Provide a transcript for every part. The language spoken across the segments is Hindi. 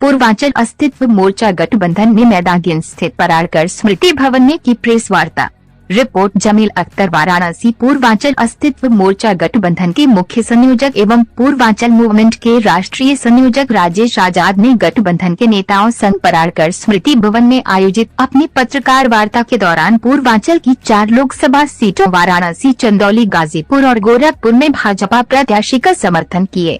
पूर्वांचल अस्तित्व मोर्चा गठबंधन ने मैदान स्थित पराड़कर स्मृति भवन में की प्रेस वार्ता। रिपोर्ट जमील अख्तर, वाराणसी। पूर्वांचल अस्तित्व मोर्चा गठबंधन के मुख्य संयोजक एवं पूर्वांचल मूवमेंट के राष्ट्रीय संयोजक राजेश आजाद ने गठबंधन के नेताओं संग पराड़कर स्मृति भवन में आयोजित अपनी पत्रकार वार्ता के दौरान पूर्वांचल की 4 लोकसभा सीटों वाराणसी, चंदौली, गाजीपुर और गोरखपुर में भाजपा प्रत्याशी का समर्थन किए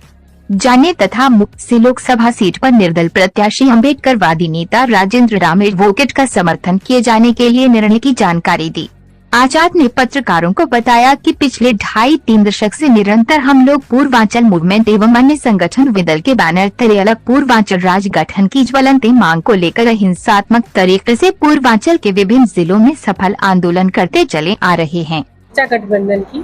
जाने तथा मुक्ति लोकसभा सीट पर निर्दल प्रत्याशी अम्बेडकरवादी नेता राजेंद्र राम एडवोकेट का समर्थन किए जाने के लिए निर्णय की जानकारी दी। आजाद ने पत्रकारों को बताया कि पिछले 2.5-3 दशक से निरंतर हम लोग पूर्वांचल मूवमेंट एवं अन्य संगठन विदल के बैनर तले अलग पूर्वांचल राज्य गठन की ज्वलंत मांग को लेकर हिंसात्मक तरीके से पूर्वांचल के विभिन्न जिलों में सफल आंदोलन करते चले आ रहे हैं। गठबंधन की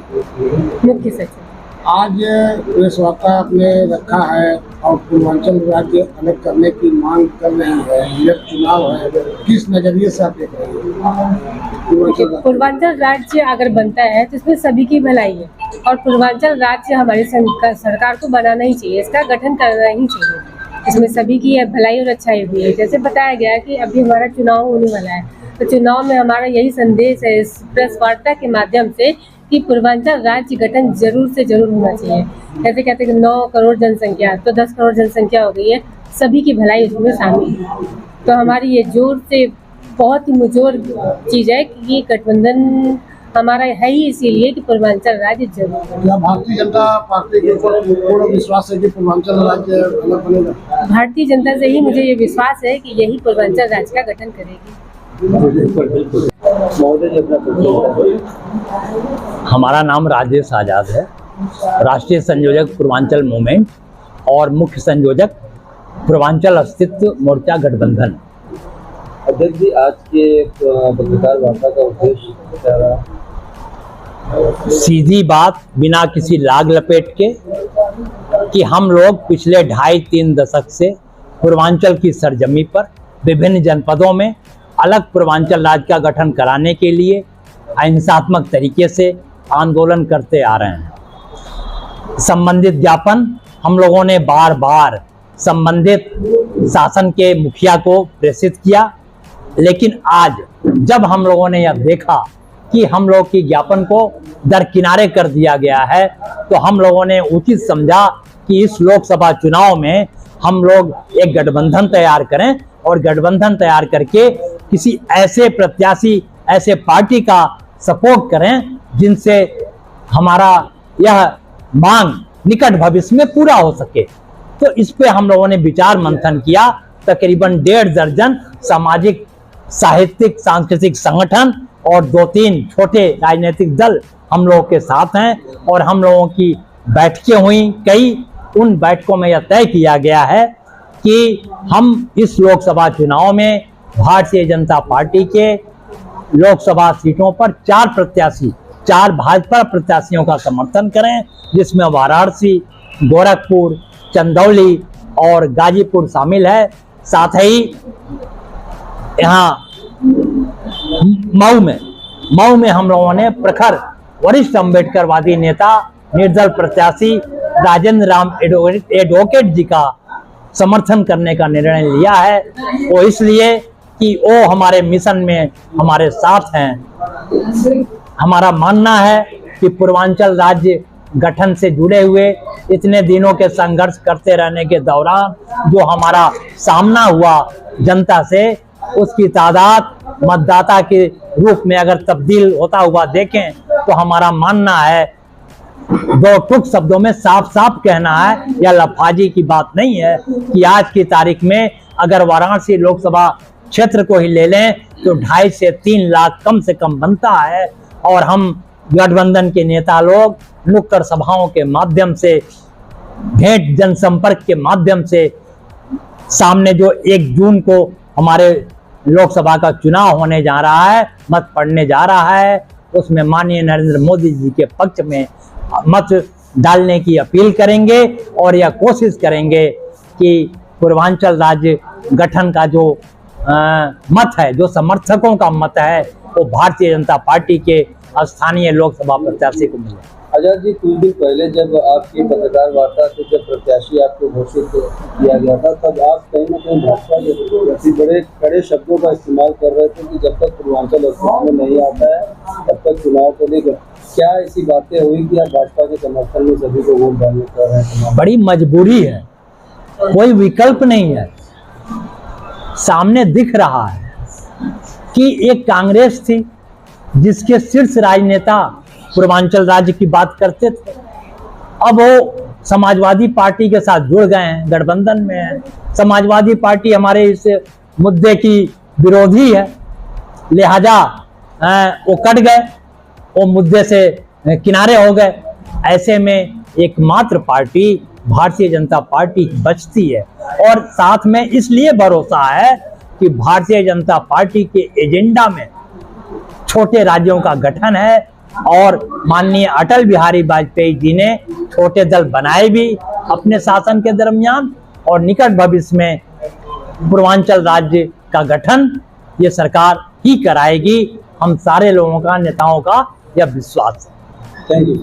मुख्य सचिव आज प्रेस वार्ता आपने रखा है और पूर्वांचल राज्य अलग करने की मांग कर रहे हैं। यह चुनाव है, किस नजरिए से आप देख रहे हैं? पूर्वांचल राज्य अगर बनता है तो इसमें सभी की भलाई है और पूर्वांचल राज्य हमारी सरकार को बनाना ही चाहिए, इसका गठन करना ही चाहिए। इसमें सभी की भलाई और अच्छाई भी है। जैसे बताया गया कि अभी हमारा चुनाव होने वाला है, तो चुनाव में हमारा यही संदेश है इस प्रेस वार्ता के माध्यम से कि पूर्वांचल राज्य गठन जरूर से जरूर होना चाहिए। जैसे कहते हैं कि 9 करोड़ जनसंख्या तो 10 करोड़ जनसंख्या हो गई है, सभी की भलाई उसमें शामिल है। तो हमारी ये जोर से बहुत ही मुजोर चीज है कि ये गठबंधन हमारा है ही इसीलिए कि पूर्वांचल राज्य जरूर है। क्या भारतीय जनता पार्टी के ऊपर पूर्ण विश्वास है कि पूर्वांचल राज्य अलग बनेगा? भारतीय जनता से ही मुझे ये विश्वास है कि यही पूर्वांचल राज्य का गठन करेगी। हमारा नाम राजेश आजाद है, राष्ट्रीय संयोजक पूर्वांचल मूवमेंट और मुख्य संयोजक पूर्वांचल अस्तित्व मोर्चा गठबंधन। अध्यक्ष जी, आज के पत्रकार वार्ता का उद्देश्य क्या रहा? सीधी बात, बिना किसी लाग लपेट के, कि हम लोग पिछले 2.5-3 दशक से पूर्वांचल की सरजमी पर विभिन्न जनपदों में अलग पूर्वांचल राज्य का गठन कराने के लिए अहिंसात्मक तरीके से आंदोलन करते आ रहे हैं। संबंधित ज्ञापन हम लोगों ने बार बार संबंधित शासन के मुखिया को प्रेषित किया, लेकिन आज जब हम लोगों ने यह देखा कि हम लोग की ज्ञापन को दरकिनारे कर दिया गया है, तो हम लोगों ने उचित समझा कि इस लोकसभा चुनाव में हम लोग एक गठबंधन तैयार करें और गठबंधन तैयार करके किसी ऐसे प्रत्याशी, ऐसे पार्टी का सपोर्ट करें जिनसे हमारा यह मांग निकट भविष्य में पूरा हो सके। तो इस पे हम लोगों ने विचार मंथन किया। तकरीबन 1.5 दर्जन सामाजिक, साहित्यिक, सांस्कृतिक संगठन और 2-3 छोटे राजनीतिक दल हम लोगों के साथ हैं और हम लोगों की बैठकें हुई कई। उन बैठकों में यह तय किया गया है कि हम इस लोकसभा चुनाव में भारतीय जनता पार्टी के लोकसभा सीटों पर 4 भाजपा प्रत्याशियों का समर्थन करें, जिसमें वाराणसी, गोरखपुर, चंदौली और गाजीपुर शामिल है। साथ ही यहाँ मऊ में हम लोगों ने प्रखर वरिष्ठ अम्बेडकरवादी नेता निर्दल प्रत्याशी राजेंद्र राम एडवोकेट जी का समर्थन करने का निर्णय लिया है। वो इसलिए कि वो हमारे मिशन में हमारे साथ हैं। हमारा मानना है कि पूर्वांचल राज्य गठन से जुड़े हुए इतने दिनों के संघर्ष करते रहने के दौरान जो हमारा सामना हुआ जनता से, उसकी तादाद मतदाता के रूप में अगर तब्दील होता हुआ देखें तो हमारा मानना है, 2 टुक शब्दों में साफ साफ कहना है, यह लफाजी की बात नहीं है कि आज की तारीख में अगर वाराणसी लोकसभा क्षेत्र को ही ले लें तो 2.5 से 3 लाख कम से कम बनता है। और हम गठबंधन के नेता लोग नुक्कड़ सभाओं के माध्यम से, भेंट जनसंपर्क के माध्यम से, सामने जो 1 जून को हमारे लोकसभा का चुनाव होने जा रहा है, मत पड़ने जा रहा है, उसमें माननीय नरेंद्र मोदी जी के पक्ष में मत डालने की अपील करेंगे और यह कोशिश करेंगे कि पूर्वांचल राज्य गठन का जो मत है, जो समर्थकों का मत है, वो भारतीय जनता पार्टी के स्थानीय लोकसभा प्रत्याशी को मिले। आजाद जी, कुछ दिन पहले जब आपकी पत्रकार वार्ता से जब प्रत्याशी आपको घोषित किया गया था, तब आप कहीं ना कहीं भाजपा के प्रति बड़े कड़े शब्दों का इस्तेमाल कर रहे थे कि जब तक पूर्वांचल अस्तित्व में नहीं आता है तब तक चुनाव को लेकर क्या ऐसी बातें हुई कि आप भाजपा के समर्थन में सभी को वोट डालने कर रहे हैं? बड़ी मजबूरी है, कोई विकल्प नहीं है। सामने दिख रहा है कि एक कांग्रेस थी जिसके शीर्ष राजनेता पूर्वांचल राज्य की बात करते थे, अब वो समाजवादी पार्टी के साथ जुड़ गए हैं, गठबंधन में है। समाजवादी पार्टी हमारे इस मुद्दे की विरोधी है, लिहाजा वो कट गए, वो मुद्दे से किनारे हो गए। ऐसे में एकमात्र पार्टी भारतीय जनता पार्टी बचती है और साथ में इसलिए भरोसा है कि भारतीय जनता पार्टी के एजेंडा में छोटे राज्यों का गठन है और माननीय अटल बिहारी वाजपेयी जी ने छोटे दल बनाए भी अपने शासन के दरमियान, और निकट भविष्य में पूर्वांचल राज्य का गठन ये सरकार ही कराएगी। हम सारे लोगों का, नेताओं का यह विश्वास है। Thank you.